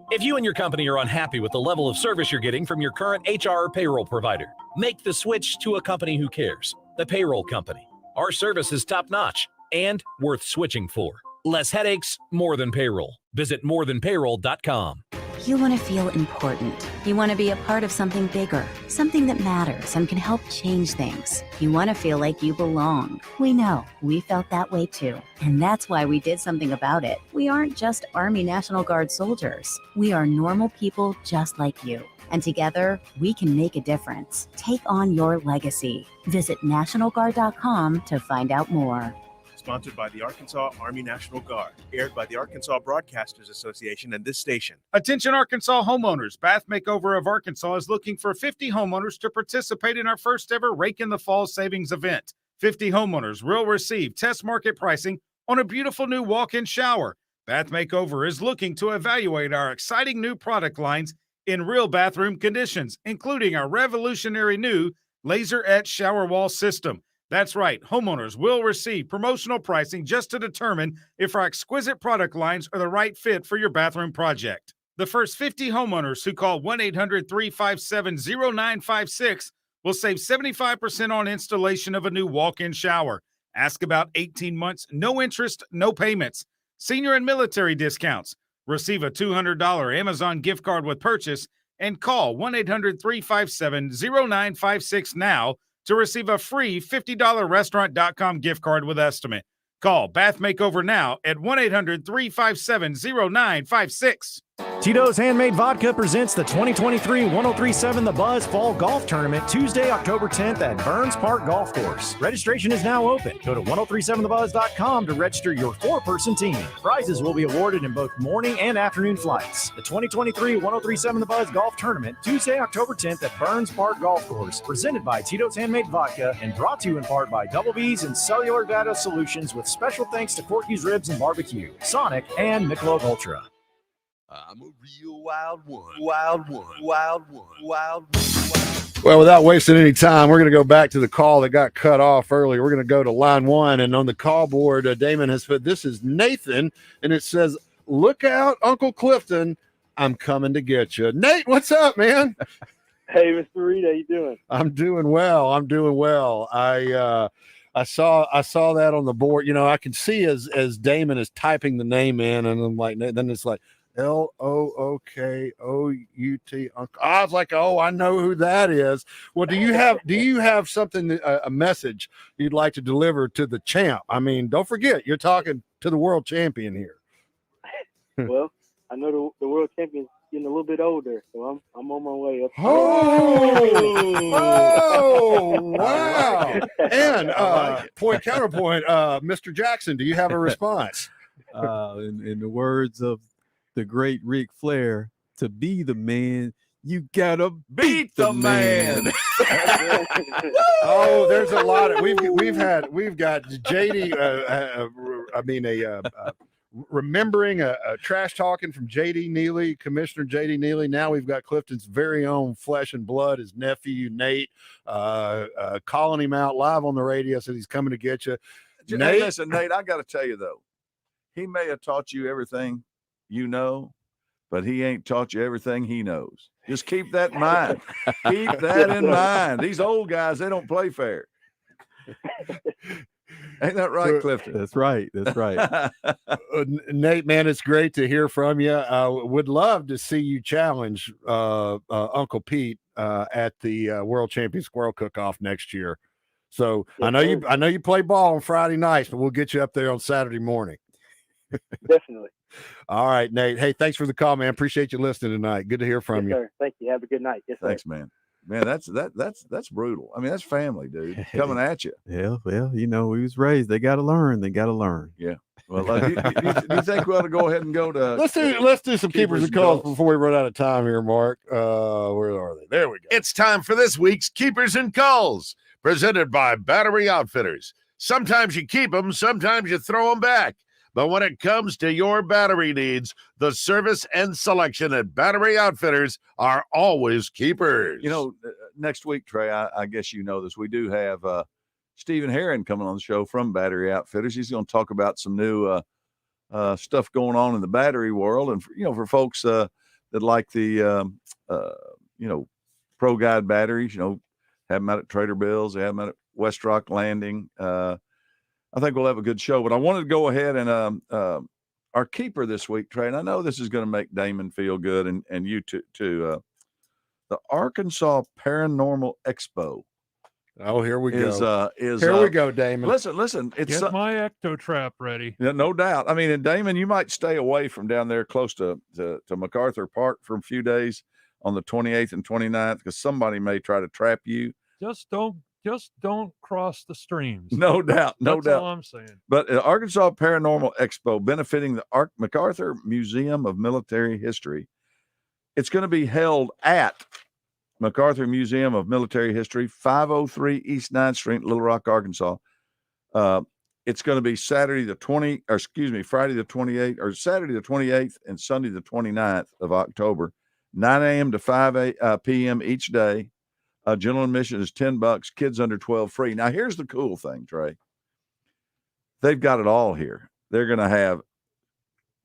If you and your company are unhappy with the level of service you're getting from your current HR or payroll provider, make the switch to a company who cares. The Payroll Company. Our service is top-notch and worth switching for. Less headaches, more than payroll. Visit morethanpayroll.com. You want to feel important. You want to be a part of something bigger, something that matters and can help change things. You want to feel like you belong. We know. We felt that way too. And that's why we did something about it. We aren't just Army National Guard soldiers. We are normal people just like you. And together, we can make a difference. Take on your legacy. Visit NationalGuard.com to find out more. Sponsored by the Arkansas Army National Guard. Aired by the Arkansas Broadcasters Association and this station. Attention Arkansas homeowners. Bath Makeover of Arkansas is looking for 50 homeowners to participate in our first ever Rake in the Fall savings event. 50 homeowners will receive test market pricing on a beautiful new walk-in shower. Bath Makeover is looking to evaluate our exciting new product lines in real bathroom conditions, including our revolutionary new laser etched shower wall system. That's right, homeowners will receive promotional pricing just to determine if our exquisite product lines are the right fit for your bathroom project. The first 50 homeowners who call 1-800-357-0956 will save 75% on installation of a new walk-in shower. Ask about 18 months, no interest, no payments. Senior and military discounts. Receive a $200 Amazon gift card with purchase and call 1-800-357-0956 now to receive a free $50 restaurant.com gift card with estimate. Call Bath Makeover now at 1-800-357-0956. Tito's Handmade Vodka presents the 2023 1037 The Buzz Fall Golf Tournament Tuesday, October 10th at Burns Park Golf Course. Registration is now open. Go to 1037thebuzz.com to register your 4-person team. Prizes will be awarded in both morning and afternoon flights. The 2023 1037 The Buzz Golf Tournament Tuesday, October 10th at Burns Park Golf Course. Presented by Tito's Handmade Vodka and brought to you in part by Double B's and Cellular Data Solutions with special thanks to Corky's Ribs and Barbecue, Sonic, and Michelob Ultra. I'm a real wild one, wild one, wild one, wild one. Well, without wasting any time, we're going to go back to the call that got cut off earlier. We're going to go to line 1, and on the call board, Damon has put, this is Nathan, and it says, look out, Uncle Clifton, I'm coming to get you. Nate, what's up, man? Hey, Mr. Reid, how you doing? I'm doing well. I saw that on the board. You know, I can see as Damon is typing the name in, and I'm like, then it's like, Lookout. I was like, oh, I know who that is. Well, do you have something, a message you'd like to deliver to the champ? I mean, don't forget, you're talking to the world champion here. Well, I know the world champion's getting a little bit older, so I'm on my way up. Oh, wow. And counterpoint, Mr. Jackson, do you have a response? In the words of the great Ric Flair, to be the man, you gotta Beat the man. Oh, there's a lot of we've got JD. Remembering a trash talking from JD Neely, Commissioner JD Neely. Now we've got Clifton's very own flesh and blood, his nephew Nate, calling him out live on the radio, says he's coming to get you. Hey, Nate, listen, Nate, I got to tell you though, he may have taught you everything you know, but he ain't taught you everything he knows. Just keep that in mind. Keep that in mind. These old guys, they don't play fair. Ain't that right, Clifton? That's right. That's right. Nate, man, it's great to hear from you. Would love to see you challenge Uncle Pete at the World Champion Squirrel Cook-Off next year. So Yes, I know you play ball on Friday nights, but we'll get you up there on Saturday morning. Definitely. All right, Nate. Hey, thanks for the call, man. Appreciate you listening tonight. Good to hear from Yes, you. sir. Thank you. Have a good night. Yes, sir. Thanks, man. Man, that's brutal. I mean, that's family, dude, coming at you. Yeah, well, we was raised. They got to learn. Yeah. Well, do you think we ought to go ahead and go to Let's do some keepers and calls before we run out of time here, Mark. Where are they? There we go. It's time for this week's Keepers and Calls, presented by Battery Outfitters. Sometimes you keep them, sometimes you throw them back. But when it comes to your battery needs, the service and selection at Battery Outfitters are always keepers. Next week, Trey, I guess you know this. We do have Stephen Herron coming on the show from Battery Outfitters. He's going to talk about some new stuff going on in the battery world. And, for folks that like the, Pro Guide batteries, have them out at Trader Bill's, they have them out at West Rock Landing. I think we'll have a good show, but I wanted to go ahead and our keeper this week, Trey, and I know this is going to make Damon feel good and you too. The Arkansas Paranormal Expo. Oh, here we go. Here we go, Damon. Listen. It's Get my ecto trap ready. Yeah, no doubt. I mean, and Damon, you might stay away from down there close to MacArthur Park for a few days on the 28th and 29th because somebody may try to trap you. Just don't cross the streams. No doubt. That's all I'm saying. But Arkansas Paranormal Expo, benefiting the MacArthur Museum of Military History. It's going to be held at MacArthur Museum of Military History, 503 East 9th Street, Little Rock, Arkansas. It's going to be Friday the 28th, or Saturday the 28th and Sunday the 29th of October, 9 a.m. to 5 p.m. each day. General admission is $10, kids under 12 free. Now, here's the cool thing, Trey. They've got it all here. They're going to have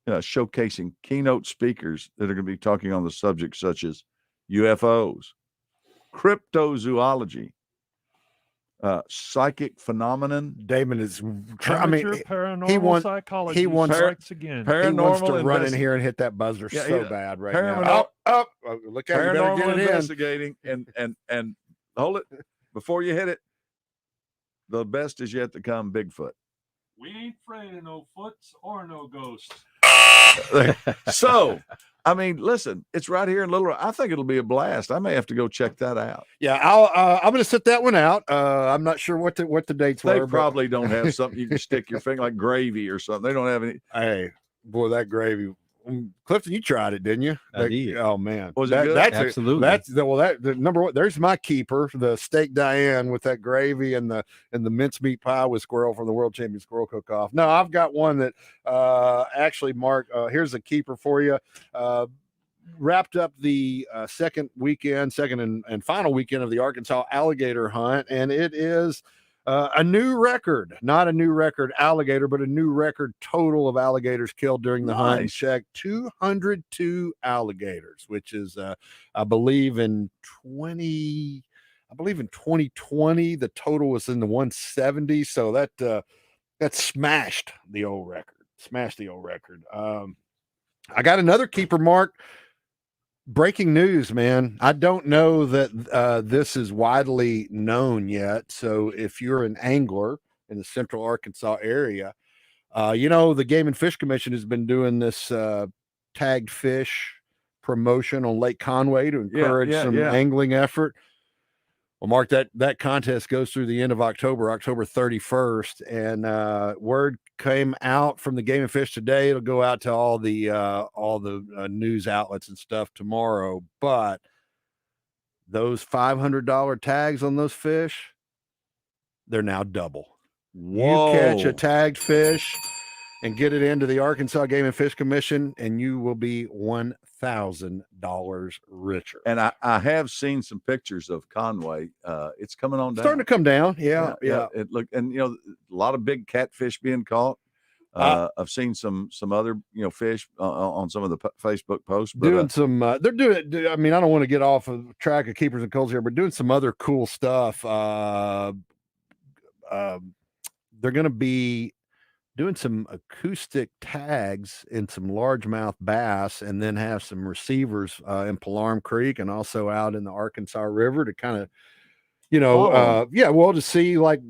showcasing keynote speakers that are going to be talking on the subject such as UFOs, cryptozoology, psychic phenomenon. Damon is, paranormal psychology. He wants again. He wants to run in here and hit that buzzer bad right now. Look at paranormal investigating and hold it before you hit it. The best is yet to come. Bigfoot. We ain't afraid of no foots or no ghosts. So, I mean, listen, it's right here in Little Rock. I think it'll be a blast. I may have to go check that out. Yeah, I'm going to sit that one out. I'm not sure what the dates were. They probably don't have something you can stick your finger like gravy or something. They don't have any. Hey, boy, that gravy. Clifton, you tried it, didn't you? I did. Oh man, was it good? Absolutely. The number one. There's my keeper, the steak Diane with that gravy and the mincemeat pie with squirrel from the World Champion Squirrel Cook-Off. No, I've got one that actually, Mark. Here's a keeper for you. Wrapped up the second and final weekend of the Arkansas alligator hunt, and it is a new record, not a new record alligator, but a new record total of alligators killed during the hunt. Check 202 alligators, which is, I believe in 2020, the total was in the 170. So that smashed the old record. I got another keeper, Mark. Breaking news, man. I don't know that this is widely known yet. So if you're an angler in the central Arkansas area, the Game and Fish Commission has been doing this tagged fish promotion on Lake Conway to encourage some angling effort. Well, Mark, that contest goes through the end of October 31st, and word came out from the Game and Fish today. It'll go out to all the news outlets and stuff tomorrow. But those $500 tags on those fish, they're now double. Whoa. You catch a tagged fish and get it into the Arkansas Game and Fish Commission, and you will be $1,000 richer. And I have seen some pictures of Conway. It's coming on down. Starting to come down. Yeah. It look, and a lot of big catfish being caught. I've seen some other fish on some of the Facebook posts. But, doing some. They're doing. I mean, I don't want to get off of track of keepers and culls here, but doing some other cool stuff. They're going to be doing some acoustic tags in some largemouth bass, and then have some receivers in Palarm Creek and also out in the Arkansas River to kind of, to see, like,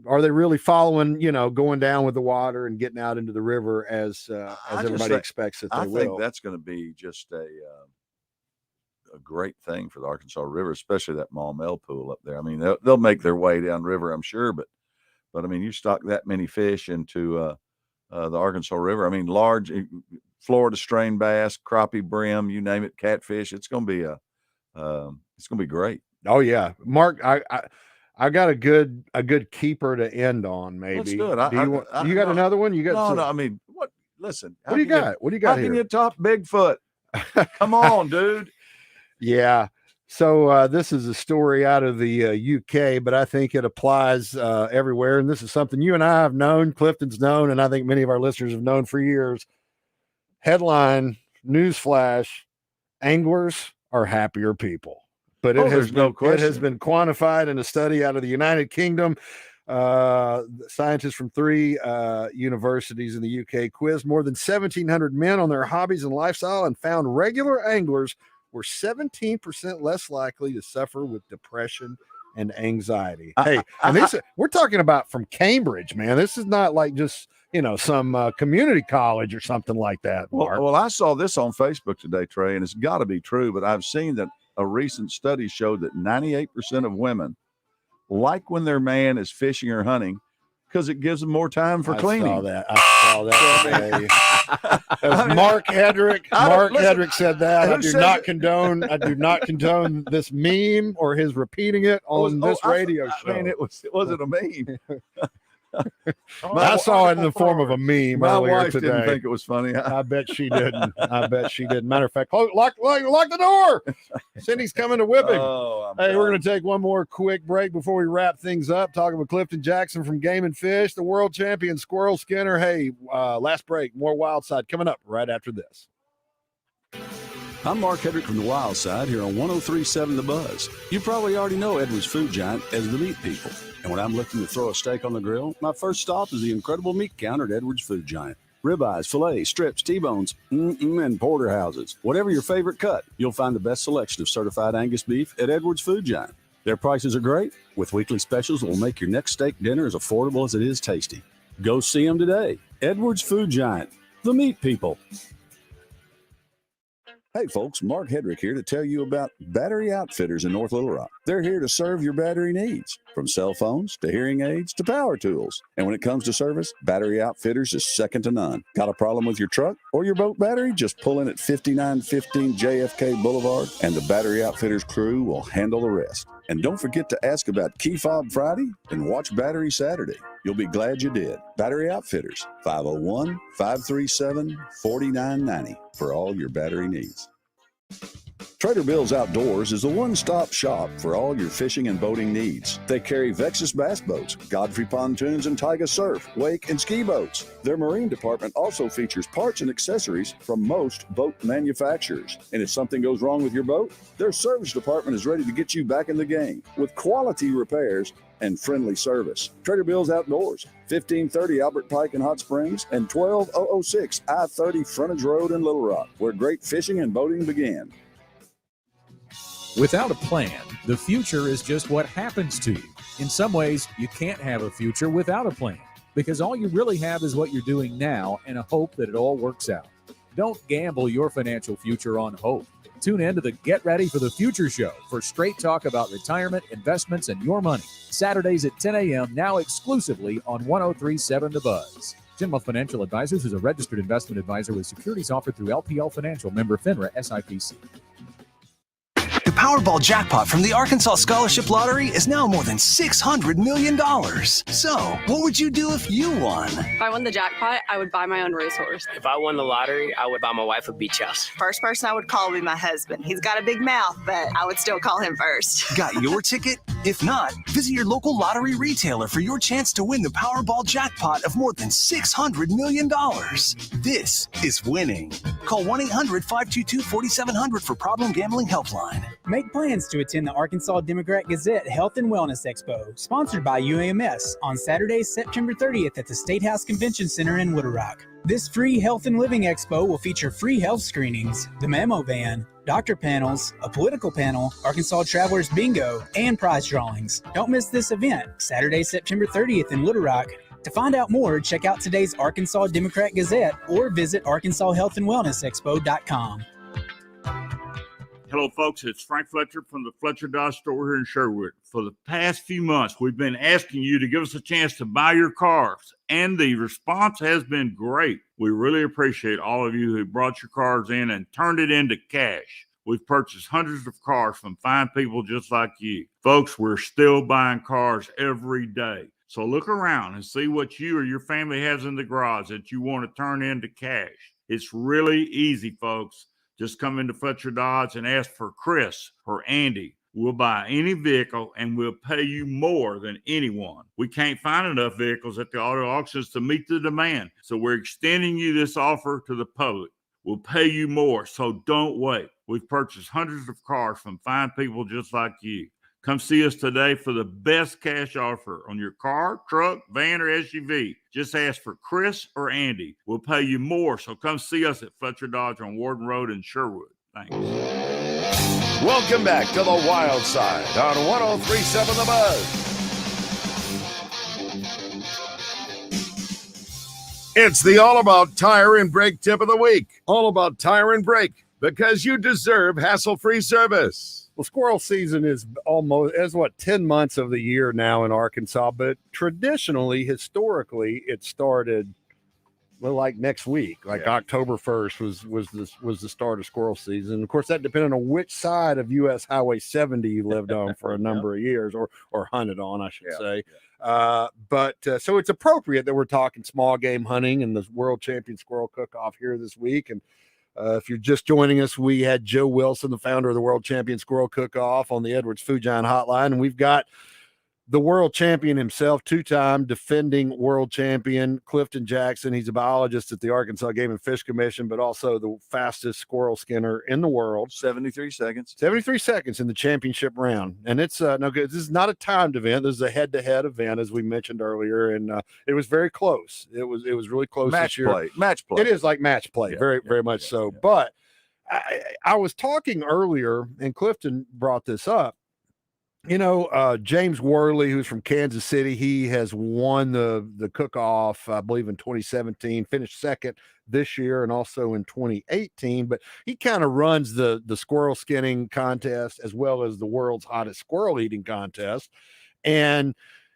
are they really following, going down with the water and getting out into the river as everybody expects that they will. I think that's going to be just a great thing for the Arkansas River, especially that Maumelle pool up there. I mean, they'll make their way down river, I'm sure, but I mean, you stock that many fish into the Arkansas River. I mean, large Florida strain bass, crappie, brim, you name it, catfish. It's going to be great. Oh yeah, Mark, I got a good keeper to end on. Maybe. Let's do it. You got another one? You got no. I mean, what? Listen, what do you got? What do you got here? How can you top Bigfoot? Come on, dude. Yeah. So this is a story out of the UK, but I think it applies everywhere. And this is something you and I have known, Clifton's known, and I think many of our listeners have known for years. Headline, newsflash, anglers are happier people. But it has been quantified in a study out of the United Kingdom. Scientists from 3 universities in the UK quizzed more than 1,700 men on their hobbies and lifestyle and found regular anglers were 17% less likely to suffer with depression and anxiety. We're talking about from Cambridge, man. This is not like just, some community college or something like that. Well, I saw this on Facebook today, Trey, and it's got to be true, but I've seen that a recent study showed that 98% of women like when their man is fishing or hunting because it gives them more time for cleaning. I saw that today. Mark Hedrick. Hedrick said that. I do not condone this meme or his repeating it on this radio show. I mean, it wasn't a meme. I saw it in the form of a meme. My earlier wife today. didn't think it was funny. I bet she didn't. Matter of fact, lock the door. Cindy's coming to whip him. We're going to take one more quick break before we wrap things up. Talking with Clifton Jackson from Game and Fish, the world champion squirrel skinner. Hey, last break, more Wild Side coming up right after this. I'm Mark Hedrick from the Wild Side here on 103.7 The Buzz. You probably already know Edwards Food Giant as the meat people. And when I'm looking to throw a steak on the grill, my first stop is the incredible meat counter at Edwards Food Giant. Ribeyes, fillets, strips, T-bones, and porterhouses. Whatever your favorite cut, you'll find the best selection of certified Angus beef at Edwards Food Giant. Their prices are great, with weekly specials that will make your next steak dinner as affordable as it is tasty. Go see them today. Edwards Food Giant, the meat people. Hey folks, Mark Hedrick here to tell you about Battery Outfitters in North Little Rock. They're here to serve your battery needs, from cell phones to hearing aids to power tools. And when it comes to service, Battery Outfitters is second to none. Got a problem with your truck or your boat battery? Just pull in at 5915 JFK Boulevard and the Battery Outfitters crew will handle the rest. And don't forget to ask about Key Fob Friday and watch Battery Saturday. You'll be glad you did. Battery Outfitters, 501-537-4990 for all your battery needs. Trader Bill's Outdoors is the one-stop shop for all your fishing and boating needs. They carry Vexus bass boats, Godfrey pontoons, and Taiga surf, wake, and ski boats. Their marine department also features parts and accessories from most boat manufacturers. And if something goes wrong with your boat, their service department is ready to get you back in the game with quality repairs and friendly service. Trader Bill's Outdoors, 1530 Albert Pike in Hot Springs and 12006 I-30 Frontage Road in Little Rock, where great fishing and boating began. Without a plan, the future is just what happens to you. In some ways, you can't have a future without a plan, because all you really have is what you're doing now and a hope that it all works out. Don't gamble your financial future on hope. Tune in to the Get Ready for the Future show for straight talk about retirement, investments, and your money. Saturdays at 10 a.m. now exclusively on 103.7 The Buzz. Genma Financial Advisors is a registered investment advisor with securities offered through LPL Financial, member FINRA SIPC. The Powerball jackpot from the Arkansas Scholarship Lottery is now more than $600 million. So, what would you do if you won? If I won the jackpot, I would buy my own racehorse. If I won the lottery, I would buy my wife a beach house. First person I would call would be my husband. He's got a big mouth, but I would still call him first. Got your ticket? If not, visit your local lottery retailer for your chance to win the Powerball jackpot of more than $600 million. This is winning. Call 1-800-522-4700 for Problem Gambling Helpline. Make plans to attend the Arkansas Democrat-Gazette Health and Wellness Expo, sponsored by UAMS, on Saturday, September 30th at the State House Convention Center in Little Rock. This free health and living expo will feature free health screenings, the memo van, doctor panels, a political panel, Arkansas Travelers Bingo, and prize drawings. Don't miss this event, Saturday, September 30th in Little Rock. To find out more, check out today's Arkansas Democrat-Gazette or visit arkansashealthandwellnessexpo.com. Hello, folks. It's Frank Fletcher from the Fletcher Dodge store here in Sherwood. For the past few months, we've been asking you to give us a chance to buy your cars, and the response has been great. We really appreciate all of you who brought your cars in and turned it into cash. We've purchased hundreds of cars from fine people just like you. Folks, we're still buying cars every day. So look around and see what you or your family has in the garage that you want to turn into cash. It's really easy, folks. Just come into Fletcher Dodge and ask for Chris or Andy. We'll buy any vehicle and we'll pay you more than anyone. We can't find enough vehicles at the auto auctions to meet the demand. So we're extending you this offer to the public. We'll pay you more, so don't wait. We've purchased hundreds of cars from fine people just like you. Come see us today for the best cash offer on your car, truck, van, or SUV. Just ask for Chris or Andy. We'll pay you more, so come see us at Fletcher Dodge on Warden Road in Sherwood. Thanks. Welcome back to the Wild Side on 103.7 The Buzz. It's the All About Tire and Brake tip of the week. All About Tire and Brake, because you deserve hassle-free service. Well, squirrel season is 10 months of the year now in Arkansas, but historically, it started like next week, October 1st was the start of squirrel season. Of course, that depended on which side of US Highway 70 you lived on for a number of years, or hunted on, I should say. But so it's appropriate that we're talking small game hunting and the World Champion Squirrel Cook-Off here this week. And if you're just joining us, we had Joe Wilson, the founder of the World Champion Squirrel Cook-Off, on the Edwards Food Giant Hotline. And we've got the world champion himself, two-time defending world champion, Clifton Jackson. He's a biologist at the Arkansas Game and Fish Commission, but also the fastest squirrel skinner in the world. 73 seconds. 73 seconds in the championship round. And it's this is not a timed event. This is a head-to-head event, as we mentioned earlier, and it was very close. It was really close this year. Match play. It is like match play, very much so. But I was talking earlier, and Clifton brought this up. James Worley, who's from Kansas City, he has won the cook-off, I believe, in 2017, finished second this year and also in 2018. But he kind of runs the squirrel skinning contest as well as the world's hottest squirrel eating contest. And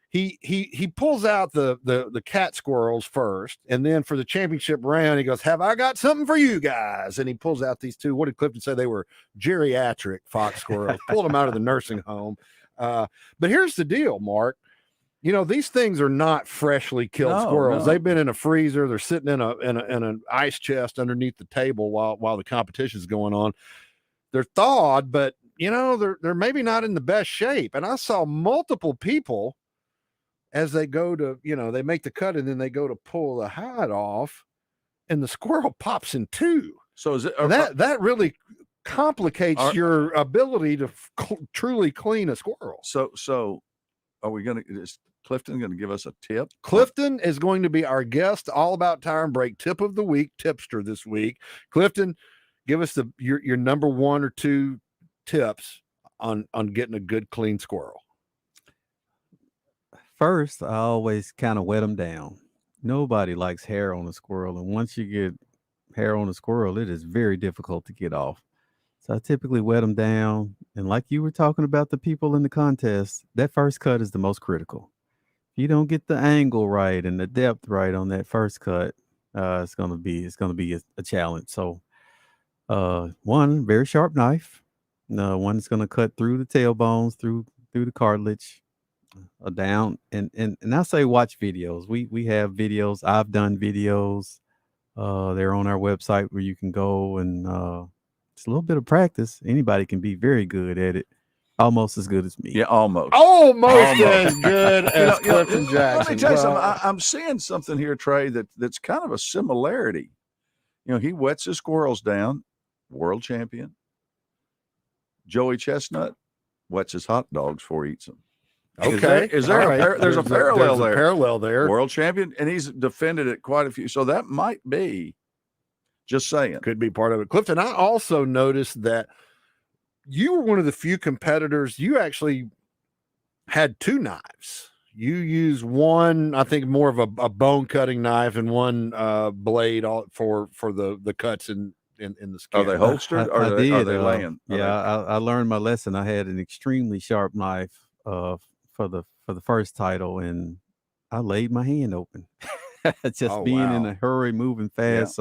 he pulls out the cat squirrels first, and then for the championship round, he goes, "Have I got something for you guys?" And he pulls out these two. What did Clifton say? They were geriatric fox squirrels. Pulled them out of the nursing home. But here's the deal, Mark. These things are not freshly killed squirrels. No. They've been in a freezer. They're sitting in an ice chest underneath the table while the competition is going on. They're thawed, but they're maybe not in the best shape. And I saw multiple people, as they go to, they make the cut and then they go to pull the hide off, and the squirrel pops in two. So is it that really complicates your ability to truly clean a squirrel? So are we is Clifton going to give us a tip? Clifton is going to be our guest, All About Tire and Brake tip of the week, tipster this week. Clifton, give us your number one or two tips on getting a good clean squirrel. First, I always kind of wet them down. Nobody likes hair on a squirrel, and once you get hair on a squirrel, it is very difficult to get off. So I typically wet them down. And like you were talking about the people in the contest, that first cut is the most critical. If you don't get the angle right and the depth right on that first cut, it's gonna be a challenge. So one very sharp knife, one that's gonna cut through the tailbones, through the cartilage, down. And I say watch videos. We have videos. I've done videos. They're on our website where you can go and it's a little bit of practice. Anybody can be very good at it. Almost as good as me. Yeah, almost as good as Clifton Jackson. Let me tell you something. I'm seeing something here, Trey, that's kind of a similarity. He wets his squirrels down, world champion. Joey Chestnut wets his hot dogs before he eats them. Okay. There's a parallel there. Parallel there. World champion, and he's defended it quite a few. So that might be, just saying. Could be part of it. Clifton, I also noticed that you were one of the few competitors. You actually had two knives. You used one, I think, more of a bone cutting knife, and one blade for the cuts in the skin. Are they holstered? Are they laying? I learned my lesson. I had an extremely sharp knife for the first title, and I laid my hand open. Just being in a hurry, moving fast.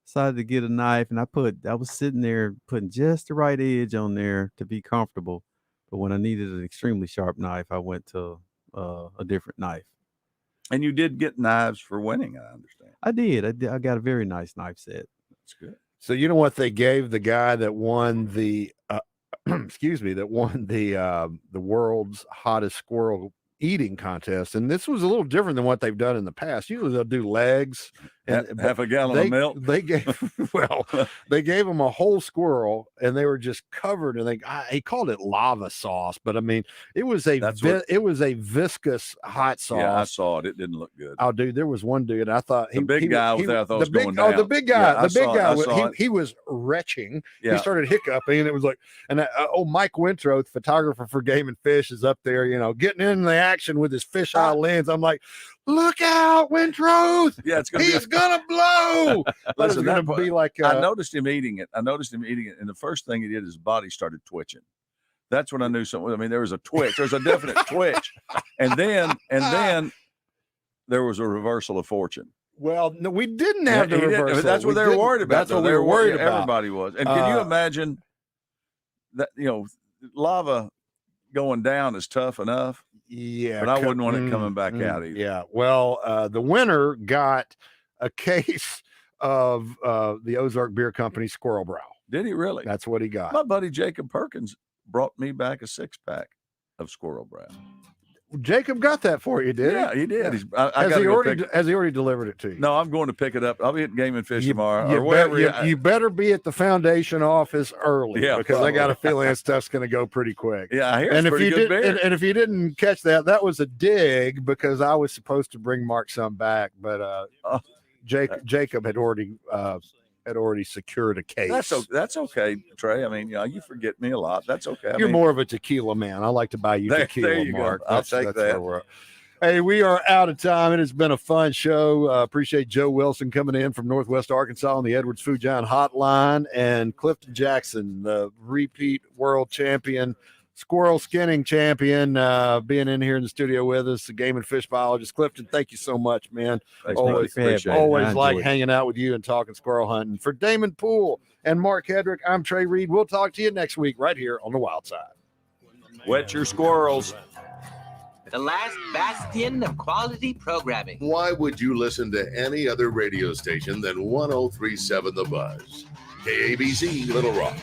Decided to get a knife, and I was sitting there putting just the right edge on there to be comfortable. But when I needed an extremely sharp knife, I went to a different knife. And you did get knives for winning, I understand. I did. I got a very nice knife set. That's good. So you know what they gave the guy that won the the world's hottest squirrel eating contest, and this was a little different than what they've done in the past. Usually they'll do legs and half a gallon of milk. They gave him a whole squirrel, and they were just covered. And he called it lava sauce, but I mean it was a viscous hot sauce. Yeah, I saw it. It didn't look good. Oh, dude, there was one dude. I thought the big guy was there. I thought it was going down. Oh, the big guy. Yeah, he was retching. Yeah. He started hiccuping, and it was like, and Mike Wintrow, photographer for Game and Fish, is up there, getting in the action with his fisheye lens. I'm like, look out, Wintrow! Yeah, he's gonna blow. Listen, it's gonna be like I noticed him eating it. And the first thing he did, his body started twitching. That's when I knew something. I mean, there was a twitch. There's a definite twitch, and then there was a reversal of fortune. Well, no, we didn't have the reversal. That's what they were worried about. That's what we were worried about. Everybody was. And can you imagine that? Lava going down is tough enough. Yeah, but I wouldn't want it coming back out either. Yeah. Well, the winner got a case of the Ozark Beer Company Squirrel Brow. Did he really? That's what he got. My buddy Jacob Perkins brought me back a 6-pack of Squirrel Brow. Jacob got that for you, did he? Yeah, he did. Yeah. Has he already delivered it to you? No, I'm going to pick it up. I'll be at Game and Fish tomorrow. You better be at the foundation office early, because I got a feeling that stuff's going to go pretty quick. Yeah, I hear it's pretty good beer. And if you didn't catch that was a dig, because I was supposed to bring Mark some back, but Jacob had already secured a case. That's okay, Trey. I mean, you forget me a lot. That's okay. You're more of a tequila man. I like to buy you tequila, there you Mark. Go. I'll take that. Hey, we are out of time. It has been a fun show. Appreciate Joe Wilson coming in from Northwest Arkansas on the Edwards Food Giant Hotline, and Clifton Jackson, the repeat world champion, squirrel skinning champion, being in here in the studio with us, the Game and Fish biologist. Clifton, thank you so much, man. Thanks, always like hanging out with you and talking squirrel hunting. For Damon Poole and Mark Hedrick, I'm Trey Reid. We'll talk to you next week right here on the Wild Side. Wet your squirrels. The last bastion of quality programming. Why would you listen to any other radio station than 103.7 The Buzz? KABZ Little Rock.